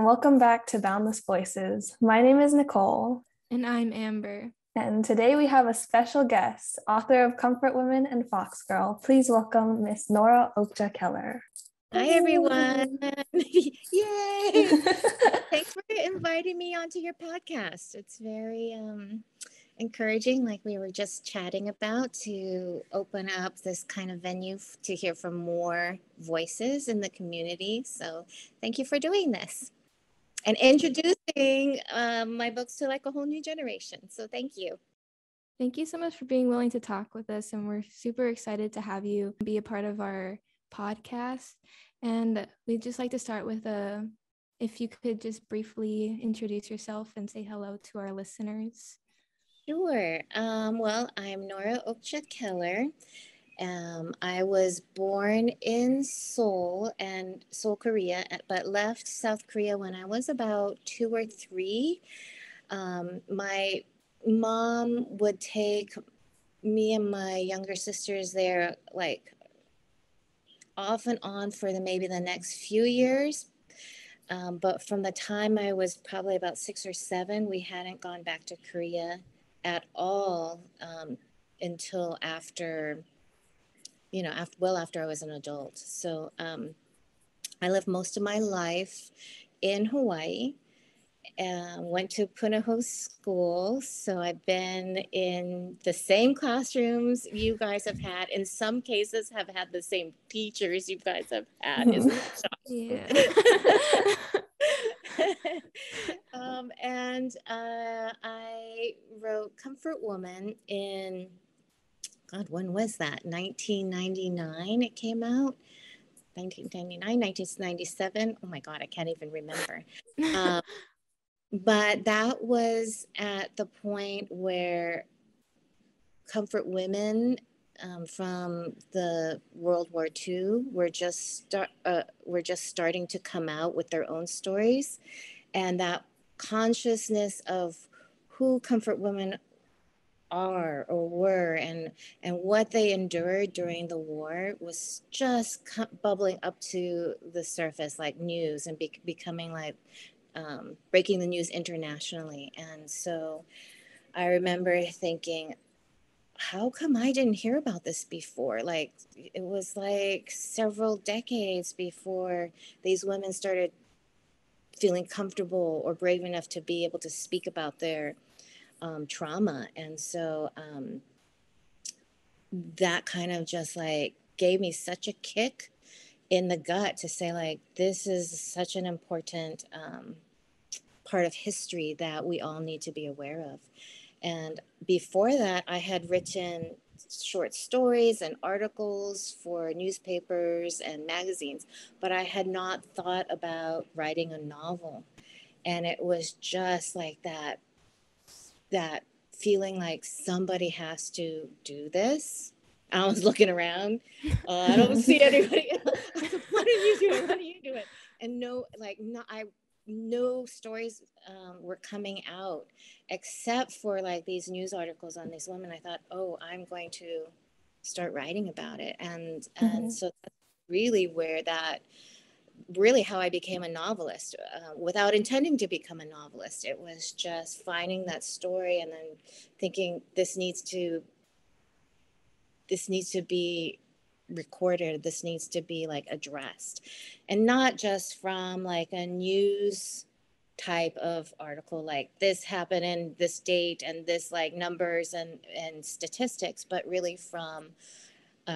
welcome back to Boundless Voices. My name is Nicole. And I'm Amber. And today we have a special guest, author of Comfort Women and Fox Girl. Please welcome Miss Nora Okja Keller. Hi, everyone. Yay! Thanks for inviting me onto your podcast. It's very encouraging, like we were just chatting about, to open up this kind of venue to hear from more voices in the community. So thank you for doing this and introducing my books to like a whole new generation. So thank you. Thank you so much for being willing to talk with us. And we're super excited to have you be a part of our podcast. And we'd just like to start with if you could just briefly introduce yourself and say hello to our listeners. Sure. Well, I'm Nora Okja Keller. I was born in Seoul, Korea, but left South Korea when I was about 2 or 3. My mom would take me and my younger sisters there, like off and on for maybe the next few years. But from the time I was probably about 6 or 7, we hadn't gone back to Korea at all until after I was an adult. So I lived most of my life in Hawaii and went to Punahou School. So I've been in the same classrooms you guys have had. In some cases, have had the same teachers you guys have had. Isn't that shocking? Yeah. And I wrote Comfort Woman in, God, when was that? 1999 it came out. 1999, 1997. Oh my God, I can't even remember. But that was at the point where Comfort Women from the World War II were just starting to come out with their own stories, and that consciousness of who Comfort Women are or were and what they endured during the war was just bubbling up to the surface like news and becoming like breaking the news internationally. And so I remember thinking, how come I didn't hear about this before? Like, it was like several decades before these women started feeling comfortable or brave enough to be able to speak about their trauma. And so that kind of just like gave me such a kick in the gut to say, like, this is such an important part of history that we all need to be aware of. And before that, I had written short stories and articles for newspapers and magazines, but I had not thought about writing a novel. And it was just like that feeling like somebody has to do this. I was looking around. I don't see anybody else. What are you doing? What are you doing? And no stories were coming out except for like these news articles on these women. I thought, oh, I'm going to start writing about it. And so that's really how I became a novelist without intending to become a novelist. It was just finding that story and then thinking this needs to be recorded. This needs to be like addressed, and not just from like a news type of article, like this happened in this date and this like numbers and statistics, but really from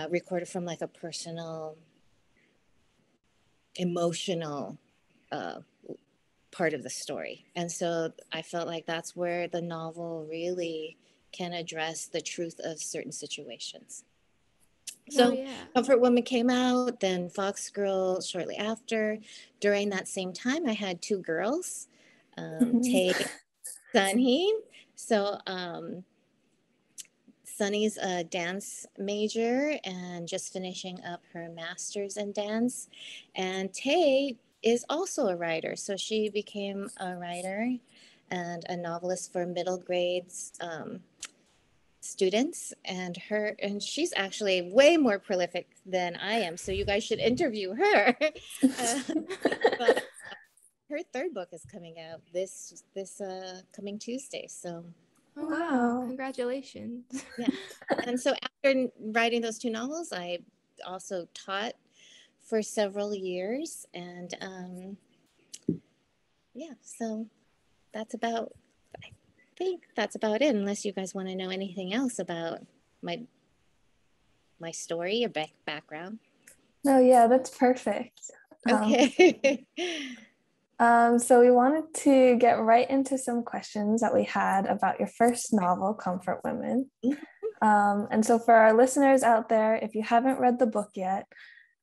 recorded from like a personal, emotional part of the story. And so I felt like that's where the novel can address the truth of certain situations. So Comfort Woman came out, then Fox Girl shortly after. During that same time, I had 2 girls, Tay, Sunny. So Sunny's a dance major and just finishing up her master's in dance. And Tay is also a writer. So she became a writer and a novelist for middle grades students, and she's actually way more prolific than I am, so you guys should interview her. her third book is coming out this coming Tuesday. So Oh, Wow. Congratulations. yeah. And so after writing those two novels, I also taught for several years. And yeah, so that's about, I think that's about it, unless you guys want to know anything else about my story or background. No, yeah, that's perfect. Okay. So we wanted to get right into some questions that we had about your first novel, Comfort Women. And so for our listeners out there, if you haven't read the book yet,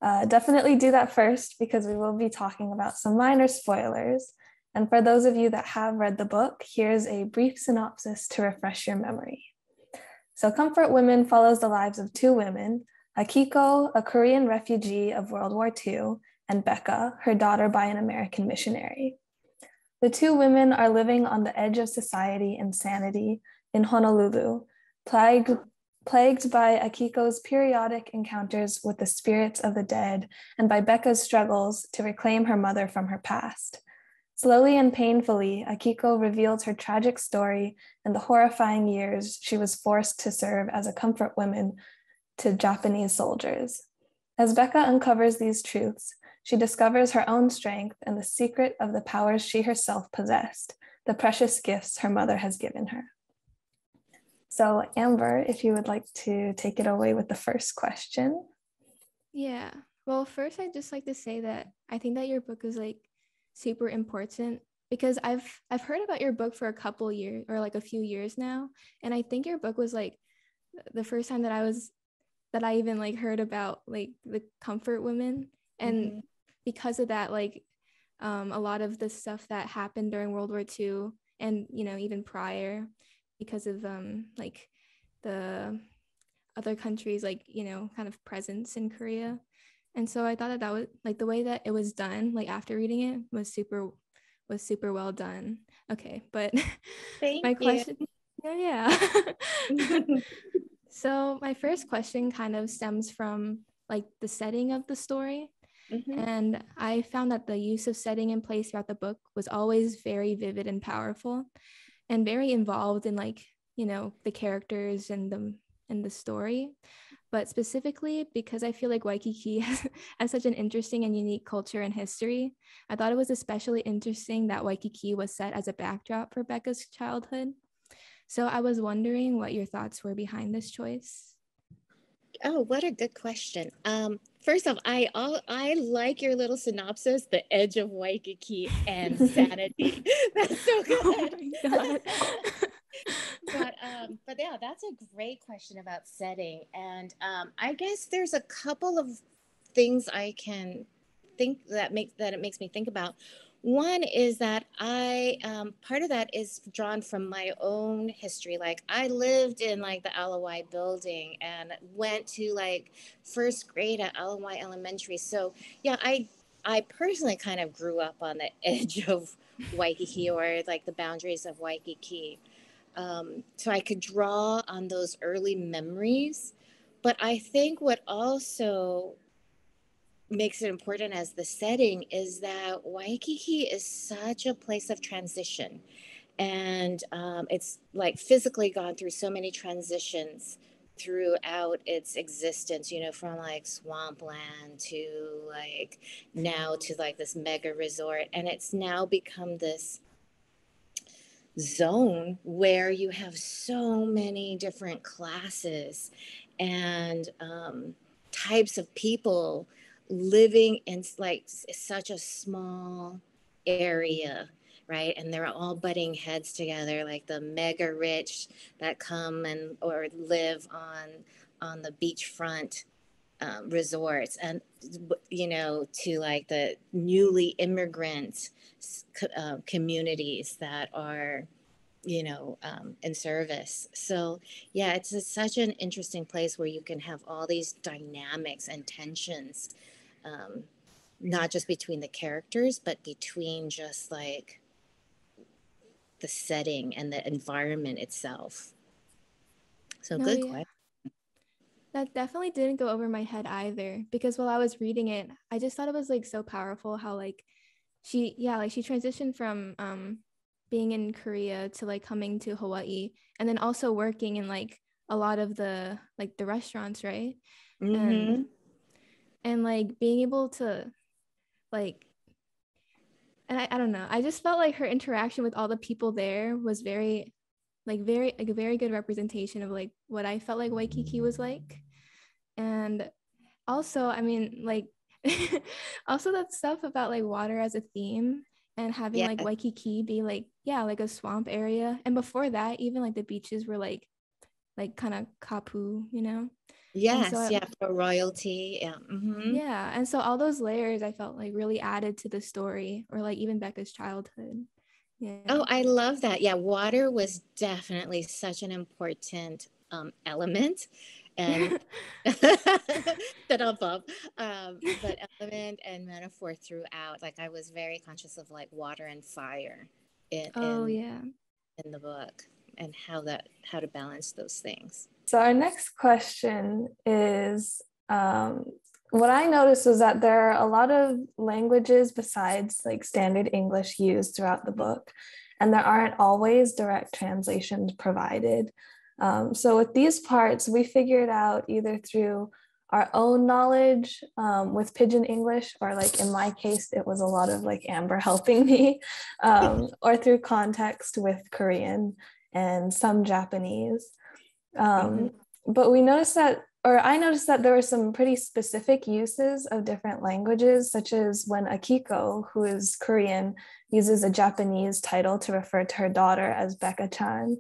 definitely do that first, because we will be talking about some minor spoilers. And for those of you that have read the book, here's a brief synopsis to refresh your memory. So Comfort Women follows the lives of two women, Akiko, a Korean refugee of World War II, and Becca, her daughter by an American missionary. The two women are living on the edge of society and sanity in Honolulu, plagued by Akiko's periodic encounters with the spirits of the dead and by Becca's struggles to reclaim her mother from her past. Slowly and painfully, Akiko reveals her tragic story and the horrifying years she was forced to serve as a comfort woman to Japanese soldiers. As Becca uncovers these truths, she discovers her own strength and the secret of the powers she herself possessed, the precious gifts her mother has given her. So Amber, if you would like to take it away with the first question. Yeah. Well, first I'd just like to say that I think that your book is like super important, because I've heard about your book for a couple years, or like a few years now, and I think your book was like the first time that I even like heard about like the comfort women. And because of that, like a lot of the stuff that happened during World War II, and even prior, because of like the other countries, like kind of presence in Korea. And so I thought that was like the way that it was done, like after reading it, was super well done. Okay, but Thank my you. question, yeah. So my first question kind of stems from like the setting of the story. And I found that the use of setting and place throughout the book was always very vivid and powerful, and very involved in like, the characters and the story. But specifically because I feel like Waikiki has such an interesting and unique culture and history, I thought it was especially interesting that Waikiki was set as a backdrop for Becca's childhood. So I was wondering what your thoughts were behind this choice. Oh, what a good question. First off, I like your little synopsis, the edge of Waikiki and sanity. That's so good. Oh my God. But yeah, that's a great question about setting. And I guess there's a couple of things I can think that it makes me think about. One is that I part of that is drawn from my own history. Like I lived in like the Alawai building and went to like first grade at Alawai Elementary. So yeah, I personally kind of grew up on the edge of Waikiki, or like the boundaries of Waikiki. So I could draw on those early memories. But I think what also makes it important as the setting is that Waikiki is such a place of transition. And it's like physically gone through so many transitions throughout its existence, from like swampland to like now to like this mega resort. And it's now become this zone where you have so many different classes and types of people living in like such a small area, right? And they're all butting heads together, like the mega rich that come and or live on the beachfront resorts, and to like the newly immigrant communities that are in service. So yeah, it's such an interesting place where you can have all these dynamics and tensions, not just between the characters but between just like the setting and the environment itself. So No, good yeah. question. That definitely didn't go over my head either, because while I was reading it, I just thought it was like so powerful how like she transitioned from being in Korea to like coming to Hawaii, and then also working in like a lot of the like the restaurants, right? Mm-hmm. And like being able to like, and I don't know, I just felt like her interaction with all the people there was very like a very good representation of like what I felt like Waikiki was like. And also, I mean, like also that stuff about like water as a theme and having Yeah. like Waikiki be like, yeah, like a swamp area. And before that, even like the beaches were like kind of kapu, you know? And Yes. so Yeah. For royalty. Yeah. Mm-hmm. yeah, and so all those layers I felt like really added to the story, or like even Becca's childhood. Yeah. Oh, I love that. Yeah. Water was definitely such an important element, and shut up, Bob. But element and metaphor throughout. Like I was very conscious of like water and fire in Oh yeah. in the book, and how to balance those things. So our next question is, what I noticed was that there are a lot of languages besides like standard English used throughout the book, and there aren't always direct translations provided. So with these parts, we figured out either through our own knowledge with Pidgin English, or like in my case, it was a lot of like Amber helping me, or through context with Korean and some Japanese. Mm-hmm. But we noticed that, or I noticed that there were some pretty specific uses of different languages, such as when Akiko, who is Korean, uses a Japanese title to refer to her daughter as Becca-chan.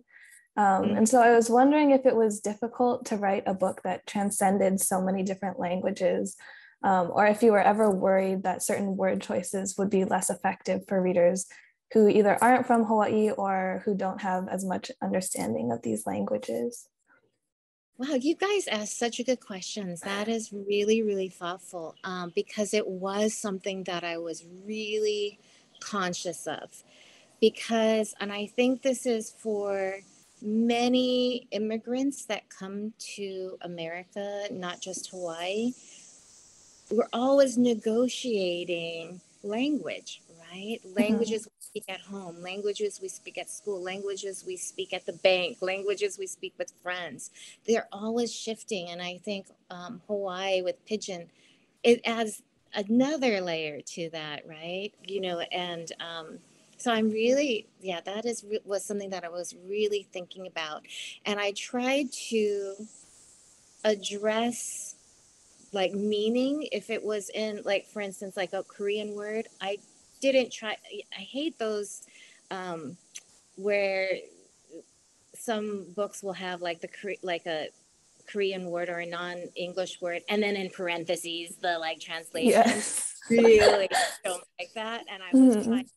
And so I was wondering if it was difficult to write a book that transcended so many different languages, or if you were ever worried that certain word choices would be less effective for readers who either aren't from Hawaii or who don't have as much understanding of these languages. Wow, you guys asked such a good questions. That is really, really thoughtful, because it was something that I was really conscious of. Because, and I think this is for many immigrants that come to America, not just Hawaii, we're always negotiating language, right? Languages we speak at home, languages we speak at school, languages we speak at the bank, languages we speak with friends. They're always shifting. And I think Hawaii with Pidgin, it adds another layer to that, right? You know, and so I'm really, yeah, that was something that I was really thinking about. And I tried to address like meaning if it was in like, for instance, like a Korean word. I didn't try, I hate those where some books will have like like a Korean word or a non-English word, and then in parentheses the like translation. Yes. Really don't like that. And I was trying Mhm. to like,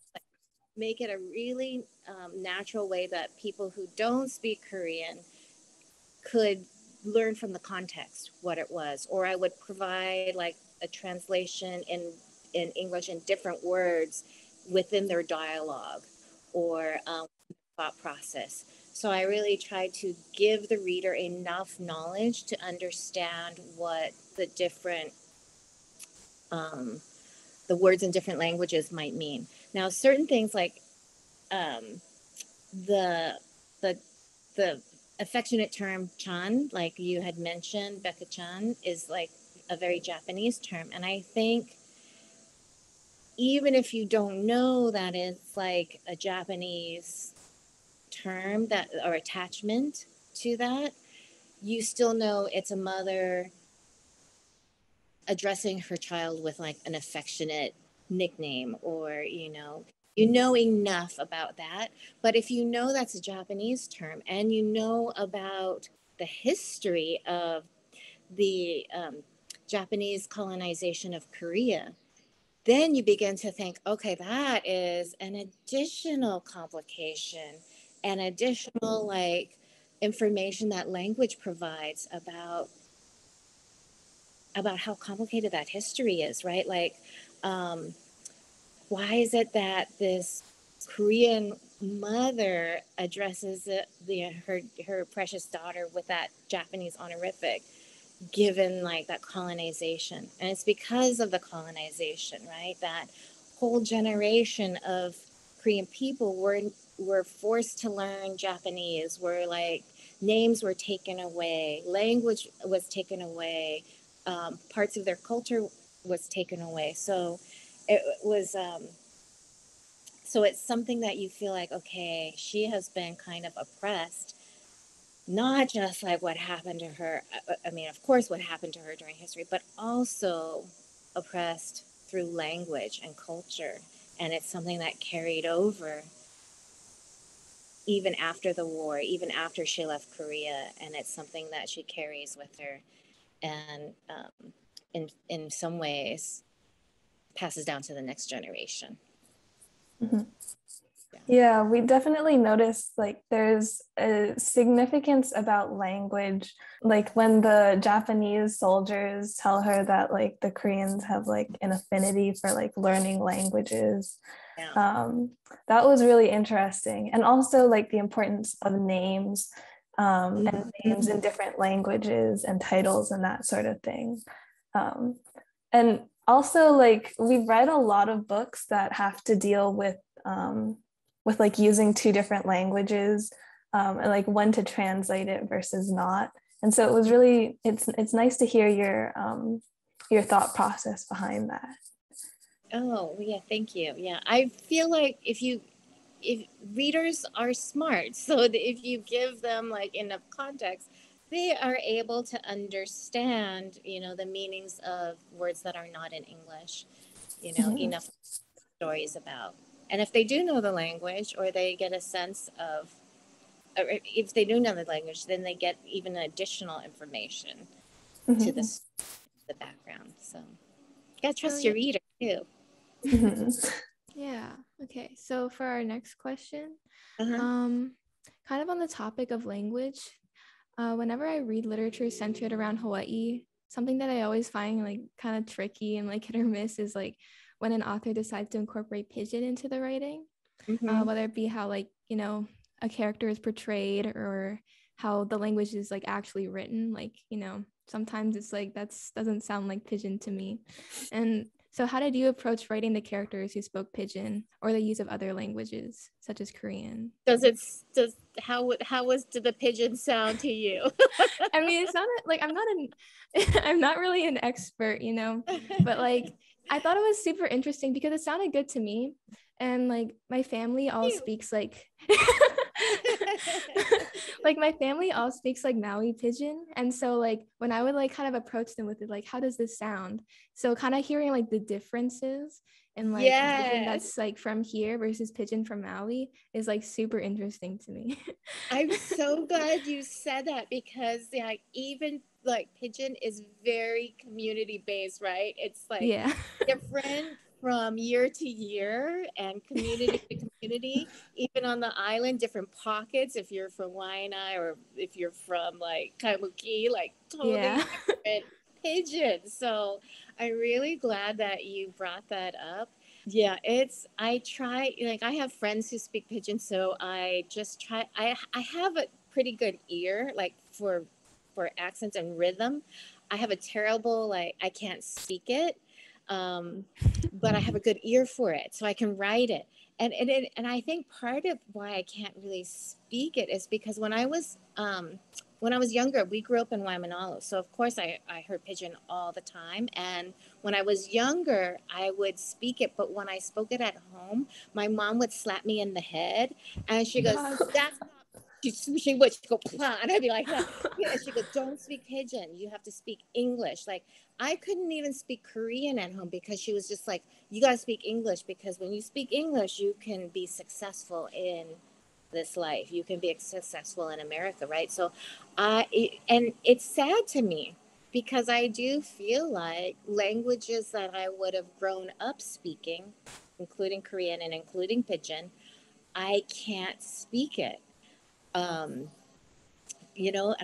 make it a really natural way that people who don't speak Korean could learn from the context what it was. Or I would provide like a translation in English in different words within their dialogue or thought process. So I really tried to give the reader enough knowledge to understand what the different the words in different languages might mean. Now, certain things like um, the the the affectionate term chan, like you had mentioned, Becca chan, is like a very Japanese term, and I think even if you don't know that it's like a Japanese term that or attachment to that, you still know it's a mother addressing her child with like an affectionate nickname, or you know enough about that. But if you know that's a Japanese term and you know about the history of the Japanese colonization of Korea, then you begin to think, okay, that is an additional complication, an additional like information that language provides about how complicated that history is, right? Like, why is it that this Korean mother addresses her precious daughter with that Japanese honorific, given like that colonization? And it's because of the colonization, right? That whole generation of Korean people were forced to learn Japanese, were like names were taken away, language was taken away, parts of their culture was taken away. So it was so it's something that you feel like, okay, she has been kind of oppressed, not just like what happened to her. I mean, of course, what happened to her during history, but also oppressed through language and culture. And it's something that carried over even after the war, even after she left Korea. And it's something that she carries with her. And in some ways, passes down to the next generation. Mm-hmm. Yeah, we definitely noticed like there's a significance about language. Like when the Japanese soldiers tell her that like the Koreans have like an affinity for like learning languages. Yeah. That was really interesting. And also like the importance of names and names in different languages and titles and that sort of thing. And also like we've read a lot of books that have to deal with like using two different languages and like when to translate it versus not. And so it was really, it's nice to hear your thought process behind that. Oh, yeah, thank you. Yeah, I feel like if readers are smart, so that if you give them like enough context, they are able to understand, the meanings of words that are not in English, enough stories about. And if they do know the language, or they get a sense of, or if they do know the language, then they get even additional information to the background. So you gotta trust your reader too. Yeah. Okay. So for our next question, kind of on the topic of language, whenever I read literature centered around Hawaii, something that I always find like kind of tricky and like hit or miss is like when an author decides to incorporate Pidgin into the writing, whether it be how like, a character is portrayed or how the language is like actually written. Like, sometimes it's like doesn't sound like Pidgin to me. And so how did you approach writing the characters who spoke Pidgin or the use of other languages such as Korean? How did the Pidgin sound to you? I mean, it sounded like I'm not really an expert, but like I thought it was super interesting because it sounded good to me. And like my family all speaks like like my family all speaks like Maui Pidgin. And so like when I would like kind of approach them with it, like, how does this sound? So kind of hearing like the differences and like Pidgin that's like from here versus Pidgin from Maui is like super interesting to me. I'm so glad you said that, because like even like Pidgin is very community based, right? It's like different from year to year and community to community. Even on the island, different pockets. If you're from Waianae or if you're from like Kaimuki, like totally different Pidgin. So I'm really glad that you brought that up. Yeah, I try, like I have friends who speak Pidgin, so I just try, I have a pretty good ear, like for accents and rhythm. I have a terrible, like, I can't speak it, but I have a good ear for it, so I can write it. And I think part of why I can't really speak it is because when I was younger, we grew up in Waimanalo. So of course I heard Pidgin all the time. And when I was younger, I would speak it. But when I spoke it at home, my mom would slap me in the head and she goes, that's not, she would go, Pah, and I'd be like, and she goes, don't speak Pidgin. You have to speak English. Like I couldn't even speak Korean at home because she was just like, you got to speak English, because when you speak English, you can be successful in this life. You can be successful in America, right? So and it's sad to me because I do feel like languages that I would have grown up speaking, including Korean and including Pidgin, I can't speak it. And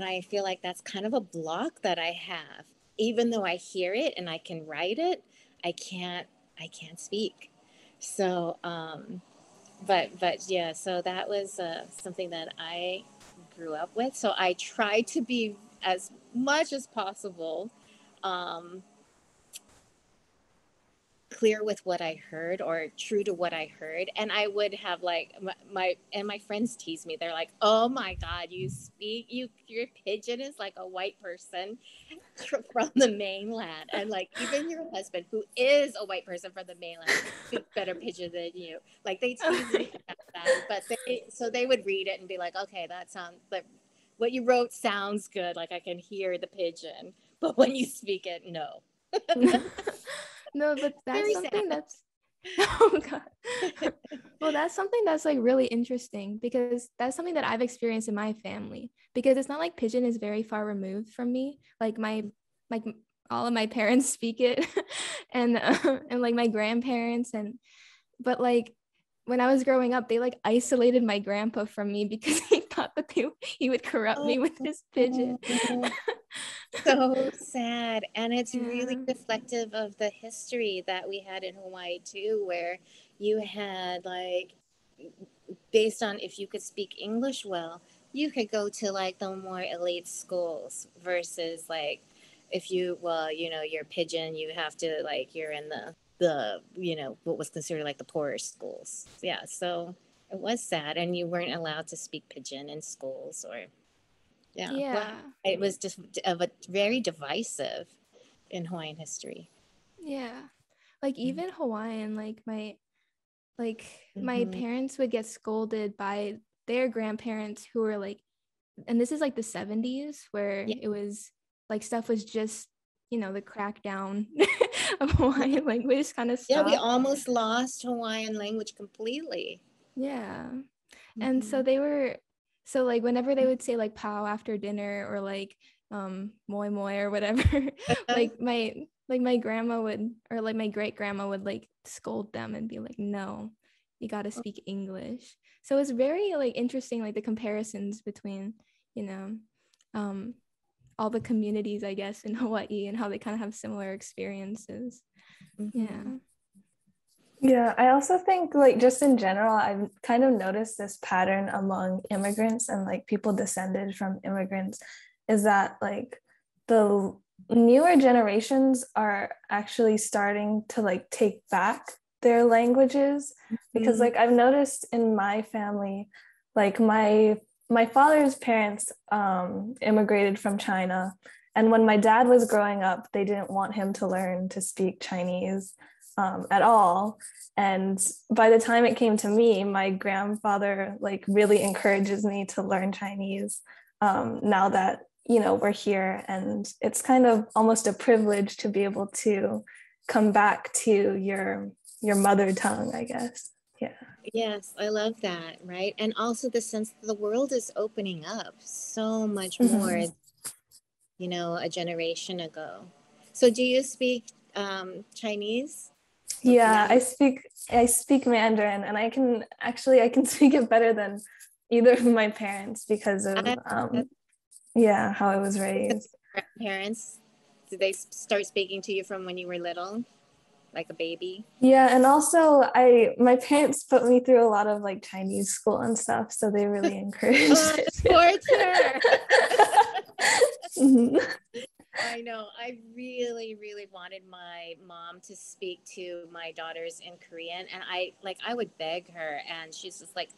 I feel like that's kind of a block that I have. Even though I hear it and I can write it, I can't speak. So but yeah, so that was something that I grew up with. So I try to be as much as possible clear with what I heard or true to what I heard. And I would have like my friends tease me. They're like, oh my God, your pidgin is like a white person from the mainland. And like, even your husband, who is a white person from the mainland, speaks better pidgin than you. Like, they tease me about that. But they would read it and be like, okay, that sounds like what you wrote sounds good. Like, I can hear the pidgin. But when you speak it, no. No, but that's Very something sad. that's oh God. Well, that's something that's like really interesting, because that's something that I've experienced in my family, because it's not like pidgin is very far removed from me. Like like all of my parents speak it and like my grandparents, but like when I was growing up, they like isolated my grandpa from me because he thought that he would corrupt me with his pidgin. So sad. And it's really Yeah. reflective of the history that we had in Hawaii too, where you had like, based on if you could speak English well, you could go to like the more elite schools versus like if you're pidgin, you have to like, you're in the what was considered like the poorer schools. Yeah. So it was sad. And you weren't allowed to speak pidgin in schools or, yeah. Well, Yeah. it was just very divisive in Hawaiian history. Yeah. Like even Hawaiian, like my Mm-hmm. parents would get scolded by their grandparents who were like, and this is like the 70s, where Yeah. it was like stuff was just, the crackdown of Hawaiian language kind of Yeah, we stopped. almost lost Hawaiian language completely. Yeah. And Mm-hmm. so like whenever they would say like pow after dinner, or like moi moi or whatever, like my grandma would, or like my great grandma would like scold them and be like, no, you got to speak English. So it's very like interesting, like the comparisons between, you know, all the communities, I guess, in Hawaii, and how they kind of have similar experiences. Yeah. Mm-hmm. Yeah, I also think like just in general, I've kind of noticed this pattern among immigrants and like people descended from immigrants, is that like the newer generations are actually starting to like take back their languages, because like I've noticed in my family, like my father's parents immigrated from China, and when my dad was growing up, they didn't want him to learn to speak Chinese at all. And by the time it came to me, my grandfather like really encourages me to learn Chinese now that we're here, and it's kind of almost a privilege to be able to come back to your mother tongue, I guess. Yeah. Yes, I love that, right? And also the sense that the world is opening up so much more, Mm-hmm. a generation ago. So do you speak Chinese Yeah, now? I speak Mandarin, and I can speak it better than either of my parents because of I, yeah, how I was raised. grandparents, did they start speaking to you from when you were little, like a baby? Yeah, and also my parents put me through a lot of like Chinese school and stuff, so they really encouraged Oh, it the torture. too. Mhm. I know. I really, really wanted my mom to speak to my daughters in Korean. And I would beg her, and she's just like,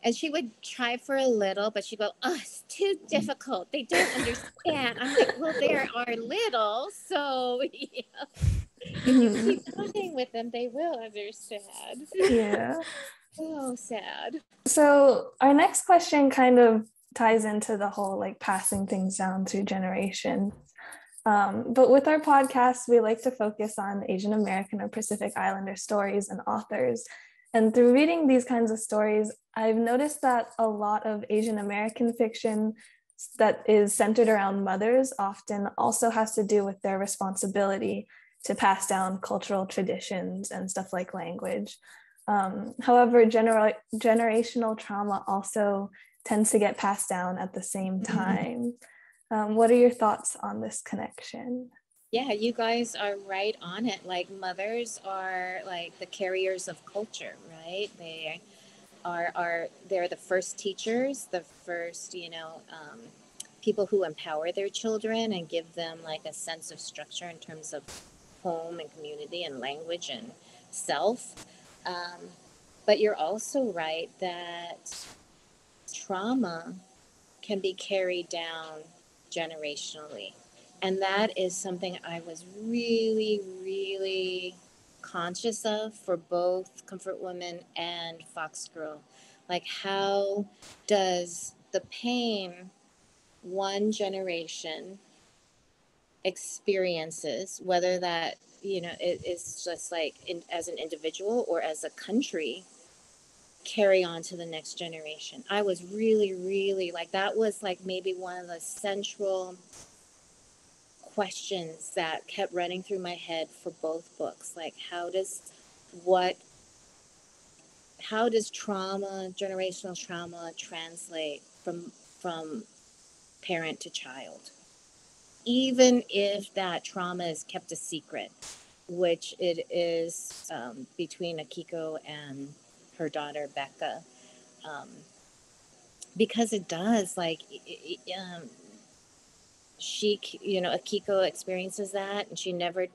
and she would try for a little, but she'd go, oh, it's too difficult. They don't understand. I'm like, well, they are little. So if you Mhm. keep talking with them, they will understand. Yeah. Oh, sad. So our next question kind of ties into the whole like passing things down through generations. But with our podcast, we like to focus on Asian American or Pacific Islander stories and authors. And through reading these kinds of stories, I've noticed that a lot of Asian American fiction that is centered around mothers often also has to do with their responsibility to pass down cultural traditions and stuff like language. However, generational trauma also tends to get passed down at the same time. What are your thoughts on this connection? Yeah, you guys are right on it. Like, mothers are like the carriers of culture, right? They're the first teachers, the first, people who empower their children and give them like a sense of structure in terms of home and community and language and self. But you're also right that trauma can be carried down generationally. And that is something I was really, really conscious of for both Comfort Women and Fox Girl. Like, how does the pain one generation experiences, whether that, it is just like as an individual or as a country, carry on to the next generation? I was really, really like, that was like maybe one of the central questions that kept running through my head for both books. Like, how does trauma, generational trauma, translate from parent to child, even if that trauma is kept a secret, which it is, between Akiko and her daughter Becca, because it does, like, she, Akiko experiences that, and she never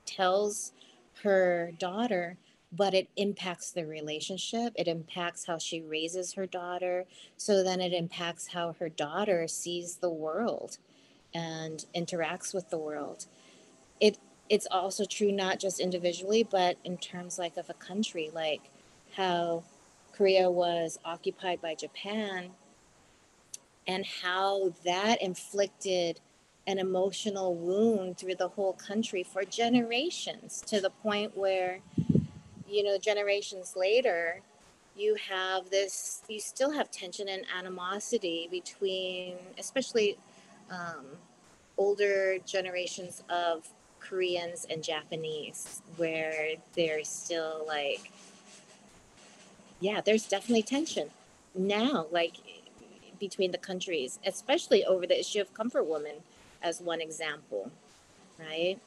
tells her daughter, but it impacts the relationship. It impacts how she raises her daughter. So then it impacts how her daughter sees the world and interacts with the world. It's also true, not just individually, but in terms like of a country, like how Korea was occupied by Japan and how that inflicted an emotional wound through the whole country for generations, to the point where, generations later, you still have tension and animosity between, especially, um, older generations of Koreans and Japanese, where there's still like, yeah, there's definitely tension now, like, between the countries, especially over the issue of Comfort Woman, as one example, right?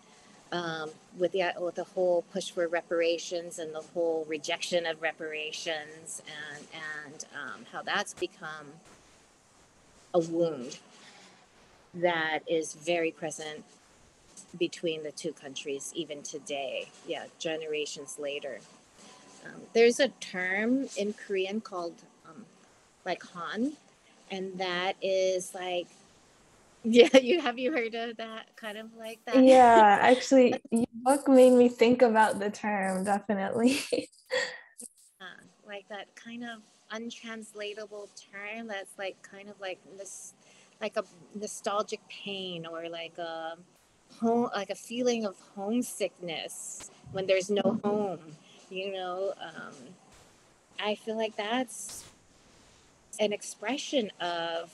With the whole push for reparations and the whole rejection of reparations, and how that's become a wound that is very present between the two countries even today. Yeah, generations later. There's a term in Korean called, like, han, and that is like, yeah, you heard of that, kind of like that? Yeah, actually, your book made me think about the term, definitely. Like that kind of untranslatable term that's like kind of like this, like a nostalgic pain, or like a home, like a feeling of homesickness when there's no home, you know. I feel like that's an expression of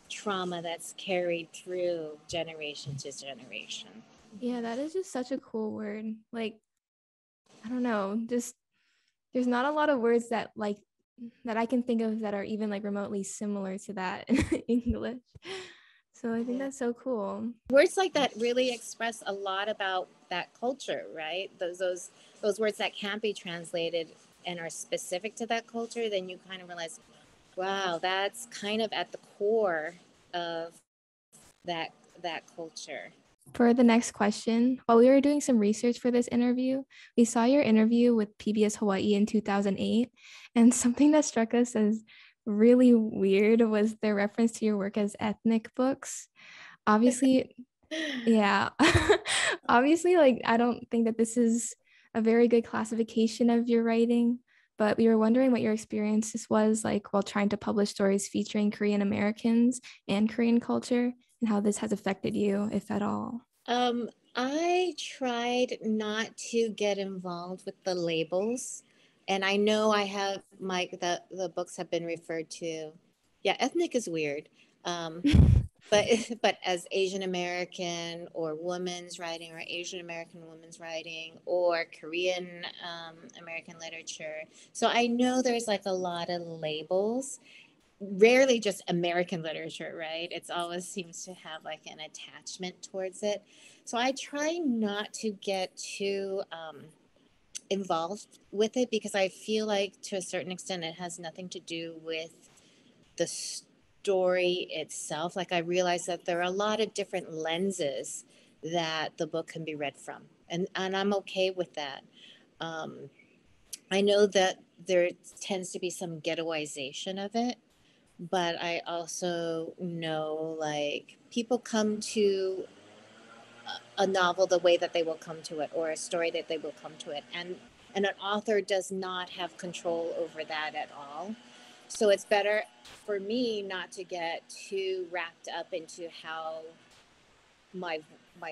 trauma that's carried through generation to generation. Yeah, that is just such a cool word. Like, I don't know, just there's not a lot of words that I can think of that are even like remotely similar to that in English. So I think that's so cool. Words like that really express a lot about that culture, right? Those words that can't be translated and are specific to that culture, then you kind of realize, wow, that's kind of at the core of that culture. For the next question, while we were doing some research for this interview, we saw your interview with PBS Hawaii in 2008, and something that struck us as really weird was their reference to your work as ethnic books. Obviously, yeah. Obviously, like, I don't think that this is a very good classification of your writing, but we were wondering what your experiences was like while trying to publish stories featuring Korean Americans and Korean culture, and how this has affected you, if at all. I tried not to get involved with the labels, and I know I have the books have been referred to. Yeah, ethnic is weird. But but as Asian American or women's writing, or Asian American women's writing, or Korean American literature. So I know there's like a lot of labels, rarely just American literature, right? It's always seems to have like an attachment towards it. So I try not to get too involved with it, because I feel like to a certain extent it has nothing to do with the story itself. Like, I realize that there are a lot of different lenses that the book can be read from. and I'm okay with that. I know that there tends to be some ghettoization of it, but I also know like people come to a novel the way that they will come to it, or a story that they will come to it, and an author does not have control over that at all. So it's better for me not to get too wrapped up into how my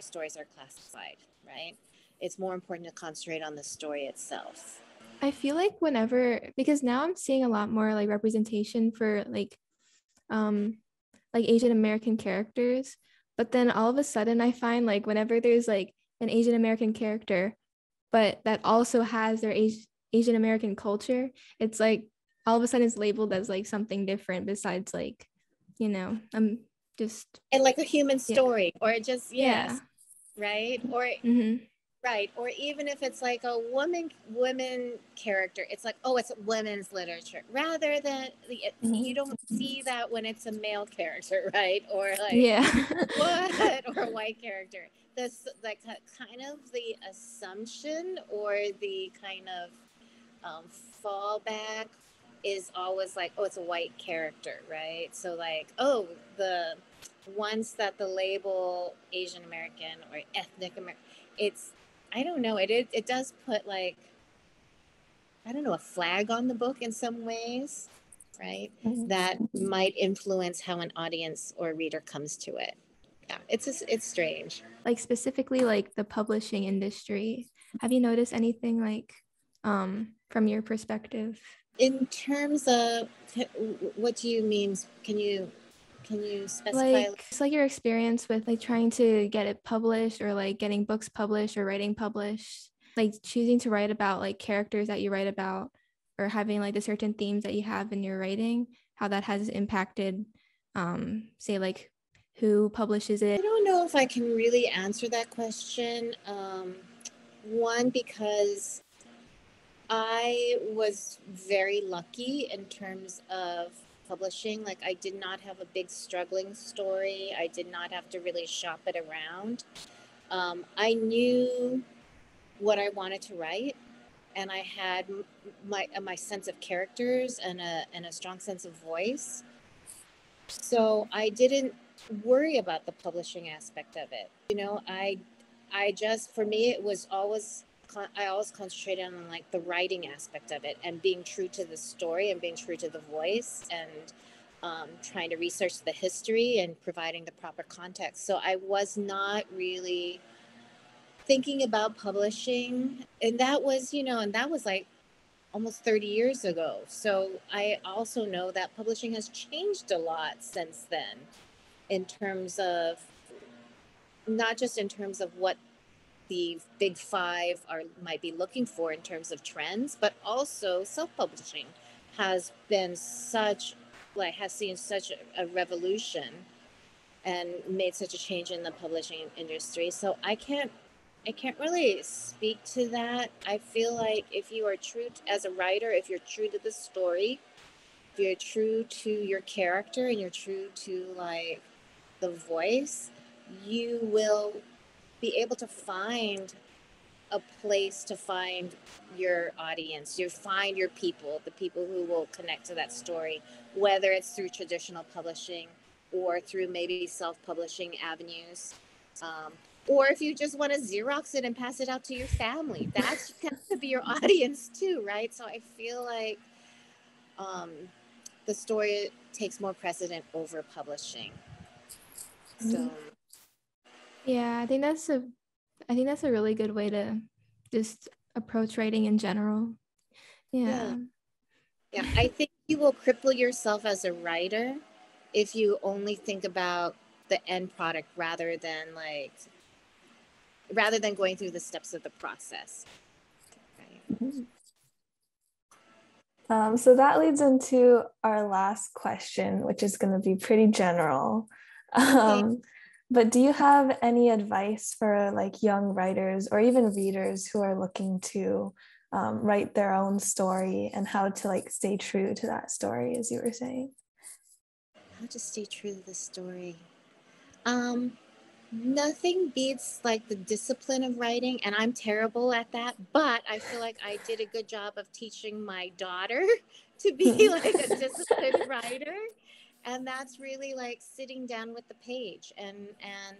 stories are classified, right? It's more important to concentrate on the story itself. I feel like whenever, because now I'm seeing a lot more like representation for like Asian American characters, but then all of a sudden I find like whenever there's like an Asian American character, but that also has their Asian American culture, it's like all of a sudden it's labeled as like something different besides like, I'm just, and like a human story, or just yes, yeah. right, or Mm-hmm. right, or even if it's like a woman character, it's like, oh, it's women's literature, rather than you don't see that when it's a male character, right? Or like, yeah. what, or a white character. This like kind of the assumption, or the kind of fallback is always like, oh, it's a white character, right? So like, oh, the once that the label Asian American or ethnic American, it's, I don't know, it does put like, I don't know, a flag on the book in some ways, right? That might influence how an audience or reader comes to it. Yeah, it's strange. Like specifically like the publishing industry, have you noticed anything like from your perspective? In terms of, what do you mean? Can you specify? Like it's like your experience with like trying to get it published, or like getting books published or writing published, like choosing to write about like characters that you write about, or having like the certain themes that you have in your writing, how that has impacted say like who publishes it? I don't know if I can really answer that question. One, because I was very lucky in terms of publishing. Like, I did not have a big struggling story. I did not have to really shop it around. I knew what I wanted to write, and I had my sense of characters and a strong sense of voice. So I didn't worry about the publishing aspect of it. I just, for me, it was always, I always concentrated on like the writing aspect of it, and being true to the story, and being true to the voice, and trying to research the history and providing the proper context. So I was not really thinking about publishing. And that was, and that was like almost 30 years ago. So I also know that publishing has changed a lot since then, in terms of, not just in terms of what the big five might be looking for in terms of trends, but also self-publishing has been has seen such a revolution and made such a change in the publishing industry. So I can't really speak to that. I feel like if you are true as a writer, if you're true to the story, if you're true to your character, and you're true to like the voice, you will be able to find a place to find your audience. You find your people, the people who will connect to that story, whether it's through traditional publishing or through maybe self-publishing avenues. Or if you just want to Xerox it and pass it out to your family, that's got to be your audience too, right? So I feel like the story takes more precedent over publishing. So Yeah, I think that's a really good way to just approach writing in general. Yeah. I think you will cripple yourself as a writer if you only think about the end product rather than going through the steps of the process. So that leads into our last question, which is going to be pretty general. But do you have any advice for like young writers or even readers who are looking to write their own story, and how to like stay true to that story, as you were saying? How to stay true to the story? Nothing beats like the discipline of writing, and I'm terrible at that, but I feel like I did a good job of teaching my daughter to be like a disciplined writer. And that's really like sitting down with the page and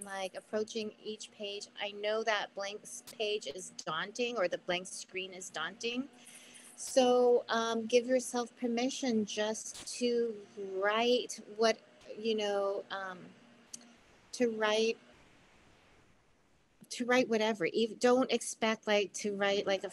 like approaching each page. I know that blank page is daunting, or the blank screen is daunting. So give yourself permission just to write what, you know, to write whatever. Even don't expect like to write like a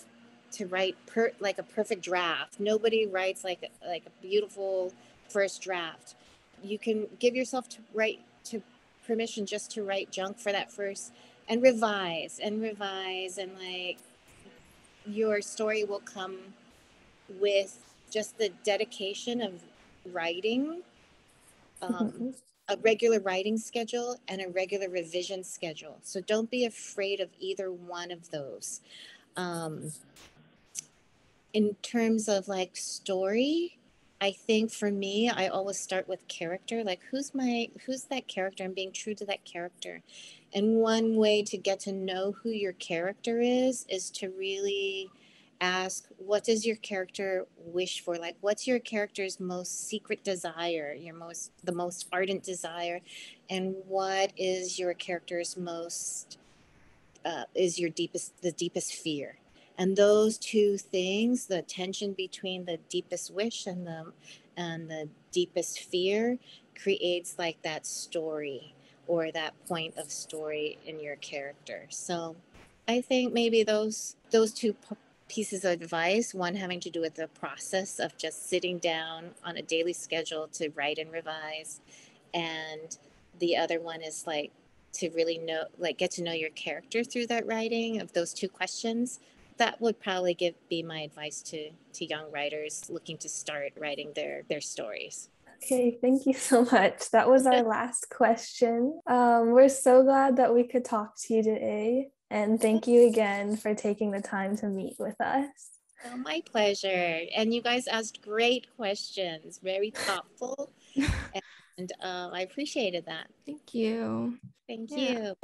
like a perfect draft. Nobody writes like a beautiful first draft. You can give yourself to permission just to write junk for that first, and revise and revise, and like your story will come with just the dedication of writing, a regular writing schedule and a regular revision schedule. So don't be afraid of either one of those. In terms of like story, I think for me, I always start with character. Like who's that character, and being true to that character. And one way to get to know who your character is to really ask, what does your character wish for? Like what's your character's most secret desire, the most ardent desire, and what is your character's most is the deepest fear. And those two things, the tension between the deepest wish and the deepest fear, creates like that story, or that point of story in your character. So I think maybe those two pieces of advice, one having to do with the process of just sitting down on a daily schedule to write and revise, and the other one is like to really get to know your character through that writing, of those two questions. That would probably be my advice to young writers looking to start writing their stories. Okay, thank you so much. That was our last question. We're so glad that we could talk to you today, and thank you again for taking the time to meet with us. Oh, my pleasure. And you guys asked great questions, very thoughtful, and I appreciated that. Thank you. Thank you.